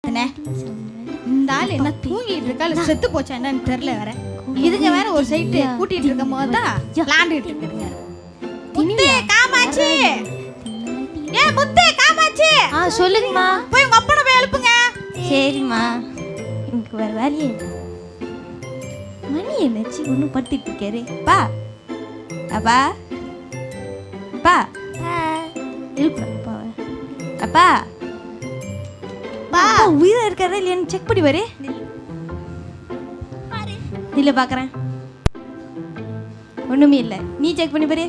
இந்த ஆள் என்ன தூங்கிட்டு இருக்கா இல்ல செத்து போச்சா என்னன்னு தெரியல. வேற இதுங்க வேற ஒரு சைட்டு கூட்டிட்டு இருக்கும் போது தான் விளாண்டுட்டு இருக்குதுங்க. முத்து காமாட்சி, ஏ முத்து காமாட்சி. சொல்லுங்கம்மா. போய் உங்க அப்பனை போய் எழுப்புங்க. சரிம்மா. எனக்கு வேற வேலையே இல்லை. மணி என்னச்சு ஒன்றும் படுத்துட்டு இருக்காரு. பா அப்பா அப்பா எழுப்புறப்பா. அப்பா உயிரா இருக்காரா இல்லையான்னு செக் பண்ணி வரு. இல்ல பாக்குறேன். ஒண்ணுமே இல்ல. நீ செக் பண்ணி பாரு.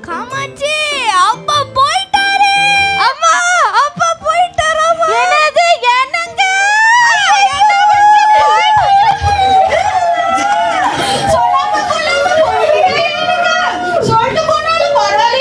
காமாட்சி அப்பா போயிட்டாரு. அம்மா அப்பா போயிட்டாரு. என்னது என்னங்க? சொல்லிட்டு போனாலும் பரவாயில்லை.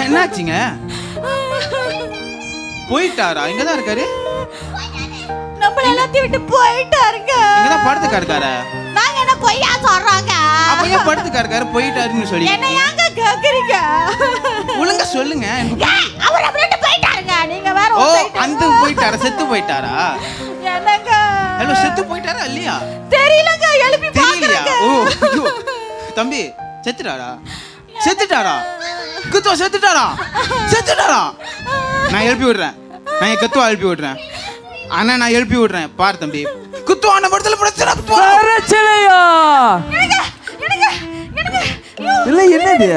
என்னாச்சுங்க? போயிட்டாரா? இங்கதான் இருக்காரு. நம்மள எல்லாத்தையும் விட்டு போயிட்டாருங்க. இங்கதான் படுத்துக்கா இருக்காரு. நாங்க என்ன பொய்யா சொல்றாங்க? அப்ப ஏன் படுத்துக்கா இருக்காரு? போயிட்டாருன்னு சொல்லி என்ன ஏங்க கேக்குறீங்க? ஒழுங்கா சொல்லுங்க. அவர் அப்படியே போயிட்டாருங்க. நீங்க வேற ஓ, ஒரு சைடு அந்த போயிட்டாரா? செத்து போயிட்டாரா? என்னங்க? ஹலோ, செத்து போயிட்டாரா இல்லையா? தெரியலங்க. எழுப்பி தெரியலையா? பாக்குறேங்க. ஓ ஐயோ, தம்பி செத்துட்டாரா? செத்துட்டாரா? குத்துவா செத்துட்டாரா? செத்துட்டாரா? நான் எழுப்பி விடுறேன். நான் என் கத்துவா எழுப்பி விடுறேன். அண்ணா நான் எழுப்பி விடுறேன். பாரு தம்பி, குத்துவான படத்துல பிரச்சனை பிரச்சனையா? இல்ல என்னது?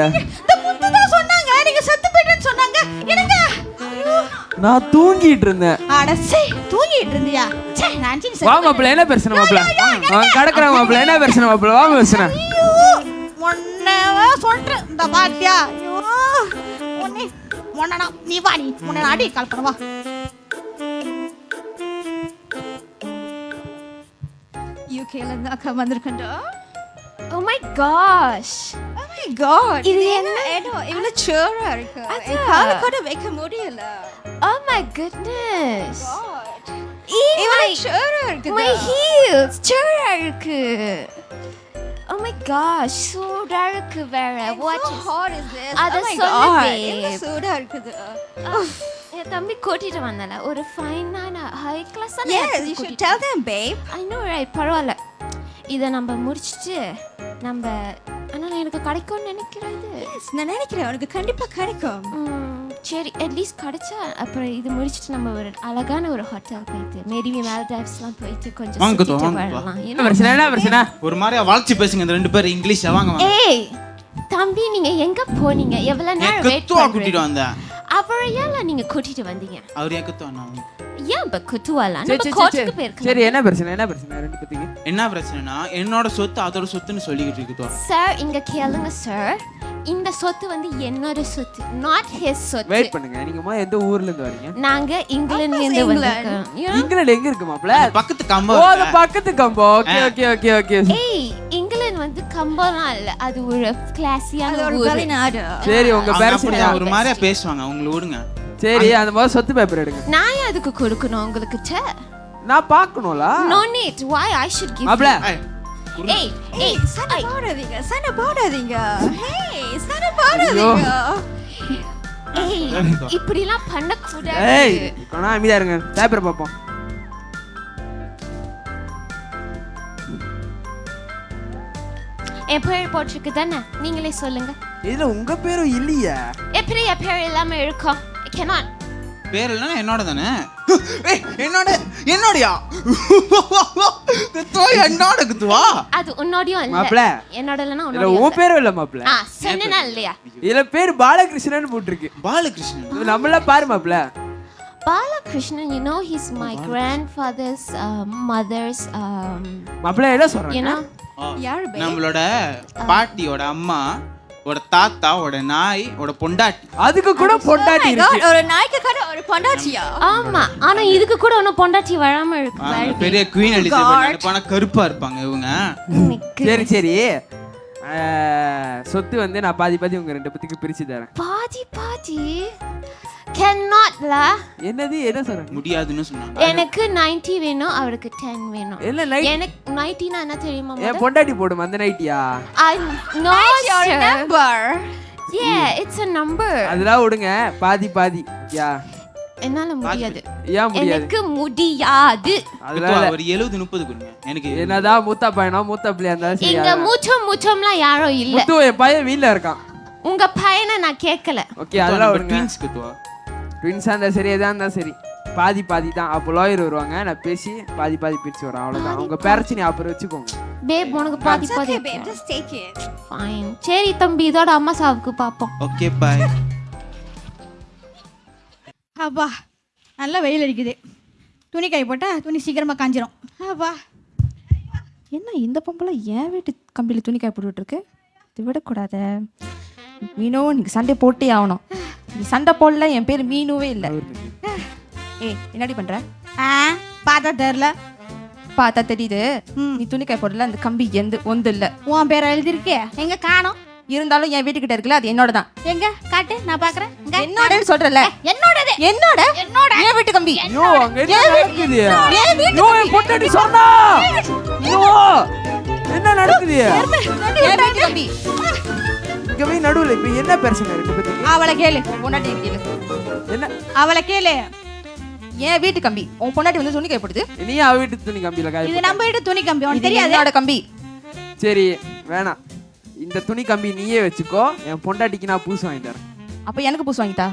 இந்த முத்து தான் சொன்னாங்க நீங்க செத்து போயிட்டேன்னு சொன்னாங்க. என்னங்க? நான் தூங்கிட்டு இருந்தேன். அட சே, தூங்கிட்டு இருந்தியா? சே, நான் செத்து. வா மாப்ள, என்ன பிரச்சனை மாப்ள? கடக்குற மாப்ள, என்ன பிரச்சனை மாப்ள? வா பிரச்சனை. ஐயோ, உன்னவே சொல்றேன். இந்த பாட்டியா? ஐயோ, உன்னை நீ வா, நீ உன்னை அடி கலப்பற வா. யூகேல இருந்து அக்கா வந்திருக்கண்டா. Oh my gosh. Oh my god. இது என்ன இடம் இவ்வளவு சேரா இருக்கு. அதான். கால கூட வைக்க முடியல. Oh my goodness. God. இவ்வளவு சேரா இருக்கு. My heels சேரா இருக்கு. Oh my gosh, சூடா இருக்கு வேற. What How hot is this? அத Oh my சொல்லு God. babe. என்ன சூடா இருக்குது. என் தம்பி கூட்டிட்டு வந்தால ஒரு ஃபைனான high கிளாஸான Yes, you should tell them, babe. I know right, பரவாயில்ல. இதை நம்ம முடிச்சிட்டு நம்ம ஆனால் எனக்கு கிடைக்கும்னு நினைக்கிறது. Yes, நான் நினைக்கிறேன் உனக்கு கண்டிப்பா கிடைக்கும். சரி, அட்லீஸ்ட் கிடைச்சா அப்புறம் இது முடிச்சிட்டு நம்ம ஒரு அழகான ஒரு ஹோட்டல் போயிட்டு மேரி மால்டைவ்ஸ்லாம் போயிட்டு கொஞ்சம் வாங்க சுத்திட்டு வாங்க. வரலாம். என்ன பிரச்சனை? என்ன பிரச்சனை? ஒரு மாதிரியா வளைச்சு பேசுங்க இந்த ரெண்டு பேரும் இங்கிலீஷ்ல. வாங்க வாங்க. ஏய் தம்பி, நீங்க எங்க போனீங்க? எவ்வளவு நேரம் வெயிட் கத்துவா கூட்டிட்டு பண்றீங்க? வந்தேன். அப்புறம் ஏன் நீங்க கூட்டிட்டு வந்தீங்க? அவர் ஏன் கத்துவானா? ஏன் குத்துவாலாம்? சரி, நம்ம சரி, கோச்சுக்கு சரி. போயிருக்கோம். சரி, என்ன பிரச்சனை? என்ன பிரச்சனை ரெண்டு பேத்துக்கு? என்ன பிரச்சனைனா என்னோட சொத்து அதோட சொத்துன்னு சொல்லிக்கிட்டு இருக்குதோ. சார், இங்க கேளுங்க சார். இந்த சொத்து வந்து என்னோட சொத்து, நாட் ஹிஸ் சொத்து. வெயிட் பண்ணுங்க. நீங்க எந்த ஊர்ல இருந்து வரீங்க? நாங்க இங்கிலாந்துல இருந்து வந்திருக்கோம். இங்கிலாந்து எங்க இருக்கு மாப்ள? பக்கத்து ஓ, கம்பம். அது பக்கத்து Kambam. Okay okay okay okay. ஏய், இங்கிலாந்து வந்து கம்பம்லாம் இல்ல, அது ஒரு கிளாஸியான அது ஒரு ஊரு. வெளிநாடு. சரி, உங்க பேர் அப்படியே சொல்லுங்க. ஒரு மாதிரியா பேசுவாங்க. உங்களை விடுங்க. சரி, அந்த மாதிரி சொத்து பேப்பர் எடுங்க. நான் ஏன் அதுக்கு கொடுக்கணும் உங்களுக்கு? நான் பார்க்கணும்ல. No need. Why I should give மாப்ள, you? ஏய் ஏய், சண்டை போடாதீங்க, சண்டை போடாதீங்க. Hey, சண்டை போடாதீங்க. ஏய், இப்படிலாம் பண்ண கூடாது. ஏய் கணா அமைதியா இருங்க. பேப்பர் பாப்போம். என் பேர் போட்டிருக்கு தானே? நீங்களே சொல்லுங்க. இதுல உங்க பேரும் இல்லையா? எப்படி என் பேர் இல்லாம இருக்கும்? I cannot. பேர் இல்லைன்னா என்னோட தானே. ஏய், என்னோடயா? குத்துவா என்னோட குத்துவா? அது உன்னோடயும் இல்ல. மாப்ள, என்னோட இல்லனா இதுல உன்னோட. உன் பேரும் இல்ல மாப்ள. சொன்னேனா இல்லையா? இதுல பேர் பாலகிருஷ்ணன் போட்டிருக்கு. பாலகிருஷ்ணன். இது நம்மள பாரு மாப்ள. Balakrishnan, you know, he's my grandfather's mother's மாப்ள என்ன you சொல்றீங்க? know. யார் பே? நம்மளோட பாட்டியோட அம்மா உட தாத்தா உட நாய் உட பொண்டாட்டி. அதுக்கு கூட பொண்டாட்டி இருக்கு. ஒரு நாய்க்கு கூட ஒரு பொண்டாட்டியா? ஆமா, ஆனா இதுக்கு கூட ஒன்னும் பொண்டாட்டி வராம இருக்கு. பெரிய குவீன் எலிசபெத் பண கருப்பா இருப்பாங்க இவங்க. சரி சரி, சொத்து வந்து நான் பாதி பாதி உங்க 2 பேத்துக்கு பிரிச்சு தரேன். பாதி பாதி cannot la. என்னது என்ன சொல்றீங்க? முடியாதுன்னு சொன்னாங்க. எனக்கு 90 வேணும், அவருக்கு 10 வேணும். என்ன நைட்? எனக்கு 90 னா என்ன தெரியுமா? ஏன் பொண்டாட்டி போடும் அந்த நைட்டியா? No your number. Yeah, it's a number. அதெல்லாம் விடுங்க, பாதி பாதி. யா என்னால முடியாது. ஏன் முடியாது? எனக்கு முடியாது. அதனால ஒரு 70-30 கொடுங்க. எனக்கு என்னதான் மூத்தா பையனா மூத்தா பிள்ளையா இருந்தாலும் சரி. இங்க மூச்சம்லாம் யாரும் இல்ல. முத்து என் பையன் வீட்ல இருக்கான். உங்க பையனை நான் கேட்கல. ஓகே, அதெல்லாம் விடுங்க. ட்வின்ஸ் குத்துவா. ட்வின்ஸா இருந்தா சரி, எதா இருந்தா சரி, பாதி பாதி தான். அப்போ லாயர் வருவாங்க, நான் பேசி பாதி பாதி பிரிச்சு வரேன், அவ்வளவுதான். உங்க பிரச்சனை அப்புறம் வச்சுக்கோங்க. பேப் உனக்கு பாதி பாதி. Okay babe, just take it. Fine. சரி தம்பி, இதோட அம்மா சாவுக்கு பாப்போம். Okay bye. அப்பா நல்லா வெயில் அடிக்குது. துணி காய போட்டா துணி சீக்கிரமா காஞ்சிரும். அப்பா என்ன இந்த பொம்பளை என் வீட்டு கம்பியில் துணி காய போட்டுட்டு இருக்கு? இது விடக்கூடாது. மீனோ நீங்க சண்டை போட்டே ஆகணும். நீ சண்டை போடல, என் பேர் மீனுவே இல்லை. ஏய் என்னடி பண்ற? பார்த்தா தெரியல. பார்த்தா தெரியுது. நீ துணி காய போடல, அந்த கம்பி ஒன்று இல்லை. உன் பேரை எழுதிருக்கே, எங்க காணோம்? இருந்தாலும் என் வீட்டுக்கிட்ட இருக்குல்ல, அது என்னோட தான். எங்க காட்டு, நான் பாக்குறேன். என்னோடன்னு சொல்றல. என்னோடது. என்னோட என் வீட்டு கம்பி. ஐயோ அங்க என்ன நடக்குது? ஐயோ என் பொண்டாட்டி சொன்னா. ஐயோ என்ன நடக்குது? என் வீட்டு கம்பி. இங்க போய் நடுவுல இப்ப என்ன பிரச்சனை 2 பேத்துக்கு? அவளை கேளு. பொண்டாட்டி கேளு. என்ன? அவளை கேளு. என் வீட்டு கம்பி. உன் பொண்டாட்டி வந்து துணி காய போடுது. நீ அவ வீட்டு துணி கம்பியில காய இது நம்ம வீட்டு துணி கம்பி, உனக்கு இது தெரியாது? என்னோட கம்பி. சரி வேணாம், இந்த துணி கம்பி நீயே வச்சுக்கோ. என் பொண்டாட்டிக்கு நான் பூசு வாங்கி தரேன். அப்ப எனக்கு பூசு வாங்கிட்டா?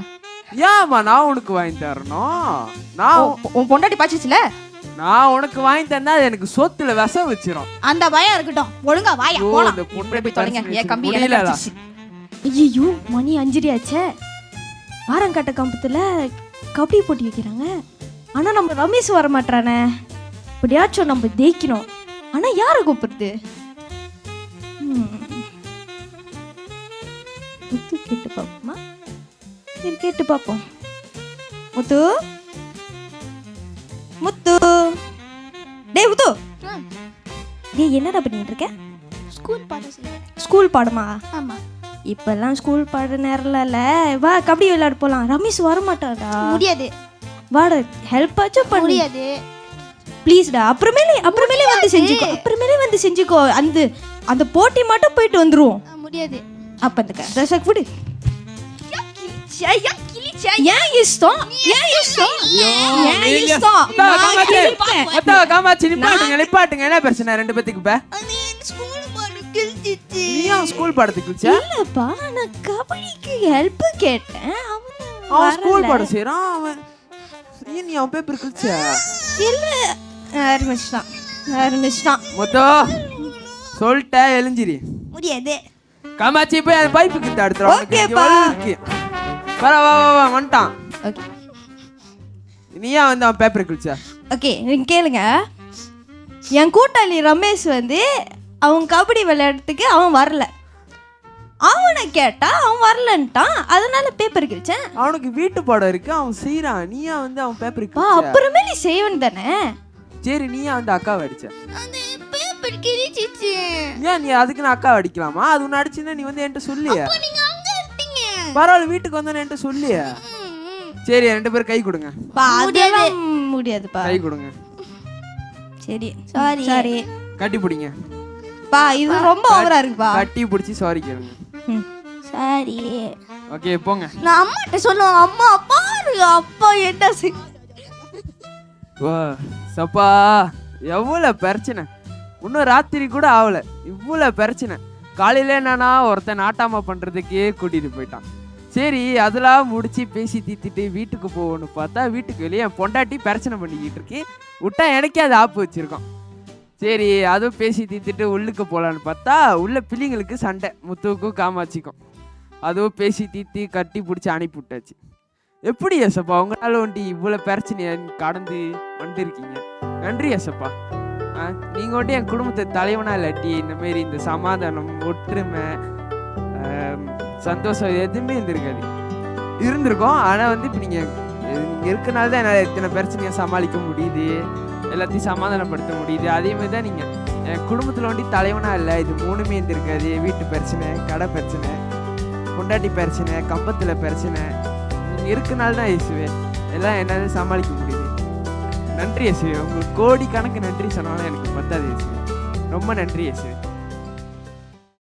ஏமா நான் உனக்கு வாங்கி தரணும்? உன் பொண்டாட்டி பாச்சிச்சுல, நான் உனக்கு வாங்கி தந்தா அது எனக்கு சொத்துல விஷம் வச்சிரும். அந்த பயம் இருக்கட்டும், ஒழுங்கா வாயா ஐயோ, போலாம். இந்த பொண்டாட்டி போய் தொலைங்க. என் கம்பி முடியல. எனக்கு அடிச்சிச்சு. ஐயோ மணி 5 ஆச்சே. ஆரங்காட்ட கம்பத்துல கபடி போட்டி வைக்கிறாங்க. ஆனா நம்ம ரமேஷ் வர மாட்டானே. இப்படியாச்சும் நம்ம ஜெயிக்கணும். ஆனா யாரை கூப்பிடுறது? முத்து கேட்டு பார்ப்போமா? சரி கேட்டு பார்ப்போம். முத்து முத்து, டேய் முத்து, டேய் என்னடா பண்ணிட்டு இருக்க? ஸ்கூல் பாடம் செய்யறேன். ஸ்கூல் பாடமா? ஆமா. இப்பெல்லாம் ஸ்கூல் பாட நேரம்ல இல்ல. வா கபடி விளையாட போலாம். ரமேஷ் வர மாட்டாடா. முடியாது. வாடா ஹெல்ப் ஆச்சும் பண்ணு. முடியாது. ப்ளீஸ்டா. அப்புறமேலே வந்து செஞ்சுக்கோ. அப்புறமேலே வந்து செஞ்சுக்கோ. அந்த போட்டி மட்டும் போயிட்டு வந்துருவோம். முடியாது. அப்ப அந்த ரசக் விடு. ஏன் இஷ்டம்? ஏன் இஷ்டம்? ஏன் இஷ்டம்? அத்தா காமாச்சி நிப்பாட்டுங்க. என்ன பிரச்சனை 2 பேத்துக்கு இப்ப? நீயா ஸ்கூல் பாடத்துக்கு கிழிச்சா? இல்லப்பா, நான் கபடிக்கு ஹெல்ப் கேட்டேன். அவன் ஸ்கூல் பாடம் செய்றான். அவன் நீ அவன் பேப்பர் கிழிச்சா? இல்ல ஆரம்பிச்சிட்டான். மொத்தம் சொல்லிட்ட எலிஞ்சிரி. முடியாது. காமாச்சி போய் அந்த பைப்பு கிட்ட அடுத்துறோம். ஓகேப்பா. வா வந்துட்டான். ஓகே நீயா வந்து அவன் பேப்பர் கிழிச்சா? ஓகே நீங்க கேளுங்க. என் கூட்டாளி ரமேஷ் வந்து அவன் கபடி விளையாடுறதுக்கு அவன் வரல. அவனை கேட்டா அவன் வரலன்ட்டான். அதனால பேப்பர் கிழிச்சேன். அவனுக்கு வீட்டு பாடம் இருக்கு, அவன் செய்யறான். நீயா வந்து அவன் பேப்பர் வா கிழிச்சா? அப்புறமே நீ செய்வன் தானே. சரி நீயா வந்து அக்காவை அடிச்ச? அந்த பேப்பர் கிழிச்சிச்சு. ஏன் நீ அதுக்கு நான் அக்காவை அடிக்கலாமா? அது உன்னை அடிச்சுன்னா நீ வந்து என்கிட்ட சொல்லியா? நீங்க அங்க இருந்தீங்க. பரவாயில்ல, வீட்டுக்கு வந்தா என்கிட்ட சொல்லியா? சரி 2 பேரும் கை கொடுங்க. அதெல்லாம் முடியாதுப்பா. கை கொடுங்க. சரி Sorry. சாரி கட்டி பிடிங்க. பா. இது ரொம்ப ஓவரா இருக்குப்பா. கட்டி பிடிச்சி சாரி கேளுங்க. சரி. ஓகே போங்க. நான் அம்மாட்ட சொல்லுவேன். அம்மா பாரு அப்பா என்ன வா சப்பா, எவ்வளவு பிரச்சனை. இன்னும் ராத்திரி கூட ஆகல, இவ்வளவு பிரச்சனை. காலையில என்னன்னா ஒருத்தன் நாட்டாம பண்றதுக்கே கூட்டிட்டு போயிட்டான். சரி அதெல்லாம் முடிச்சு பேசி தீத்திட்டு வீட்டுக்கு போகணும்னு பார்த்தா வீட்டுக்கு வெளியே என் பொண்டாட்டி பிரச்சனை பண்ணிக்கிட்டு இருக்கு. விட்டா எனக்கே அது ஆப்பு வச்சிருக்கோம். சரி அதுவும் பேசி தீத்துட்டு உள்ளுக்கு போகலான்னு பார்த்தா உள்ள பிள்ளைங்களுக்கு சண்டை, முத்துவுக்கும் காமாட்சிக்கும். அதுவும் பேசி தீத்தி கட்டி பிடிச்சி அனுப்பி விட்டாச்சு. எப்படி ஏசப்பா உங்களால ஒண்டி இவ்வளோ பிரச்சனையை கடந்து வந்துருக்கீங்க? நன்றி ஏசப்பா. நீங்கள் வந்துட்டு என் குடும்பத்தை தலைவனா இல்லாட்டி இந்த மாரி இந்த சமாதானம் ஒற்றுமை சந்தோஷம் எதுவுமே இருந்திருக்காது. இருந்திருக்கும். ஆனால் வந்து இப்போ நீங்கள் இருக்கனால தான் என்னால் இத்தனை பிரச்சனையை சமாளிக்க முடியுது, எல்லாத்தையும் சமாதானப்படுத்த முடியுது. அதே மாதிரி தான் நீங்கள் என் குடும்பத்தில் வந்து தலைவனாக இல்லை, இது 3மே இருந்திருக்காது. வீட்டு பிரச்சனை, கடை பிரச்சனை, பொண்டாட்டி பிரச்சனை, கம்பத்தில் பிரச்சனை. நீங்கள் இருக்கனால தான் இயேசுவே எல்லாம் என்னால் சமாளிக்க முடியுது. நன்றி இயேசுவே. உங்களுக்கு கோடி கணக்கு நன்றி சொன்னாலும் எனக்கு பத்தாது இயேசுவே. ரொம்ப நன்றி இயேசுவே.